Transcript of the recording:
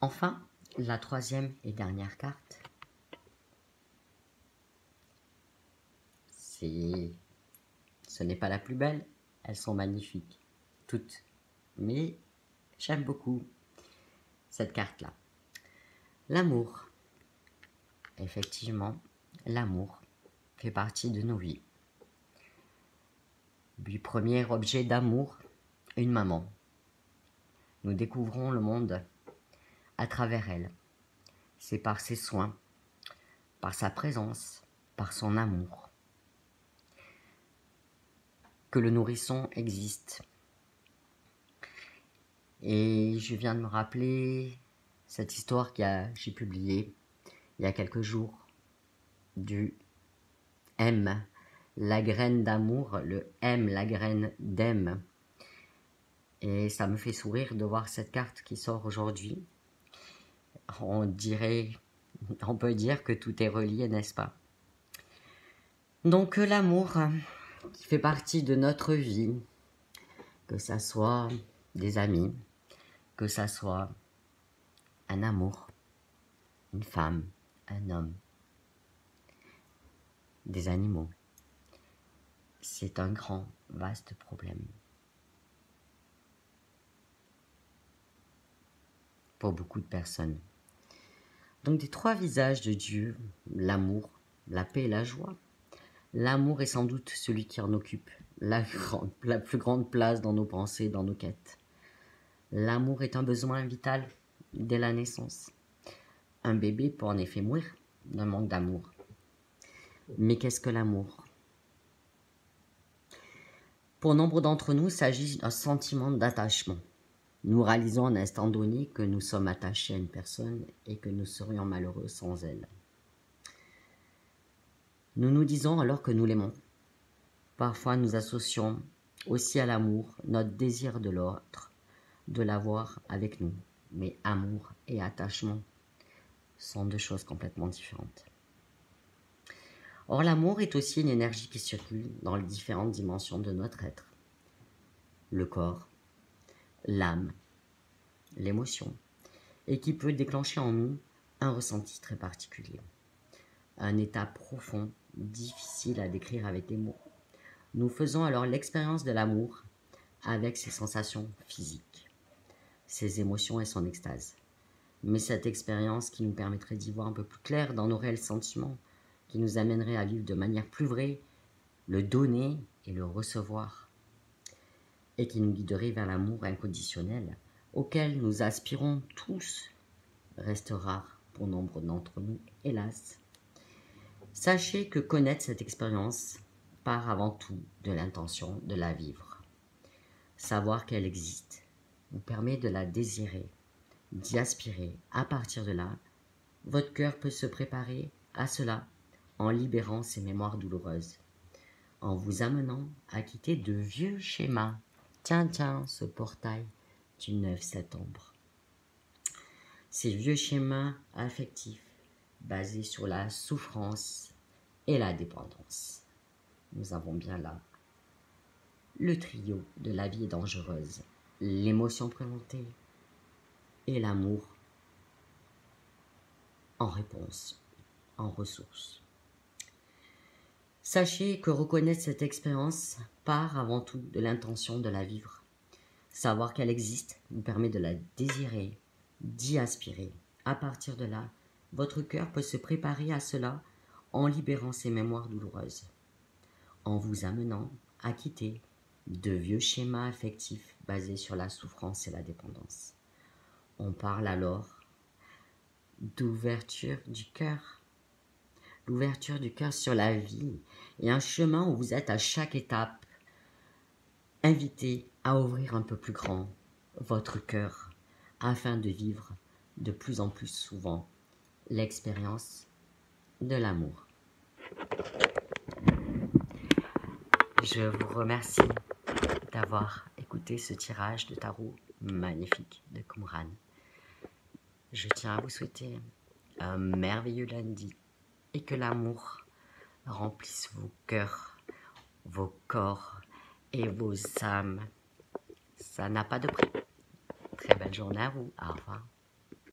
Enfin, la troisième et dernière carte, ce n'est pas la plus belle, elles sont magnifiques, toutes. Mais j'aime beaucoup cette carte-là. L'amour. Effectivement, l'amour fait partie de nos vies. Du premier objet d'amour, une maman. Nous découvrons le monde à travers elle. C'est par ses soins, par sa présence, par son amour, que le nourrisson existe. Et je viens de me rappeler cette histoire que j'ai publiée il y a quelques jours du M, la graine d'amour, le M, la graine d'aime. Et ça me fait sourire de voir cette carte qui sort aujourd'hui. On peut dire que tout est relié, n'est-ce pas? Donc l'amour qui fait partie de notre vie, que ça soit des amis, que ça soit un amour, une femme, un homme, des animaux, c'est un grand, vaste problème. Pour beaucoup de personnes. Donc des trois visages de Dieu, l'amour, la paix et la joie. L'amour est sans doute celui qui en occupe la plus grande place dans nos pensées, dans nos quêtes. L'amour est un besoin vital dès la naissance. Un bébé peut en effet mourir d'un manque d'amour. Mais qu'est-ce que l'amour? Pour nombre d'entre nous, il s'agit d'un sentiment d'attachement. Nous réalisons à un instant donné que nous sommes attachés à une personne et que nous serions malheureux sans elle. Nous nous disons alors que nous l'aimons. Parfois nous associons aussi à l'amour notre désir de l'autre, de l'avoir avec nous. Mais amour et attachement sont deux choses complètement différentes. Or l'amour est aussi une énergie qui circule dans les différentes dimensions de notre être. Le corps, l'âme, l'émotion, et qui peut déclencher en nous un ressenti très particulier. Un état profond, difficile à décrire avec des mots. Nous faisons alors l'expérience de l'amour avec ses sensations physiques, ses émotions et son extase. Mais cette expérience qui nous permettrait d'y voir un peu plus clair dans nos réels sentiments, qui nous amènerait à vivre de manière plus vraie, le donner et le recevoir, et qui nous guiderait vers l'amour inconditionnel, auquel nous aspirons tous, reste rare pour nombre d'entre nous, hélas. Sachez que connaître cette expérience part avant tout de l'intention de la vivre. Savoir qu'elle existe vous permet de la désirer, d'y aspirer. À partir de là, votre cœur peut se préparer à cela en libérant ses mémoires douloureuses, en vous amenant à quitter de vieux schémas. Tiens, ce portail du 9 septembre. Ces vieux schémas affectifs basés sur la souffrance et la dépendance. Nous avons bien là le trio de la vie est dangereuse, l'émotion prémontée et l'amour en réponse, en ressource. Sachez que reconnaître cette expérience part avant tout de l'intention de la vivre. Savoir qu'elle existe vous permet de la désirer, d'y aspirer. À partir de là, votre cœur peut se préparer à cela en libérant ses mémoires douloureuses, en vous amenant à quitter de vieux schémas affectifs basés sur la souffrance et la dépendance. On parle alors d'ouverture du cœur. L'ouverture du cœur sur la vie et un chemin où vous êtes à chaque étape invité à ouvrir un peu plus grand votre cœur afin de vivre de plus en plus souvent l'expérience de l'amour. Je vous remercie d'avoir écouté ce tirage de tarot magnifique de Qumran. Je tiens à vous souhaiter un merveilleux lundi et que l'amour remplisse vos cœurs, vos corps et vos âmes. Ça n'a pas de prix. Très belle journée à vous. Au revoir.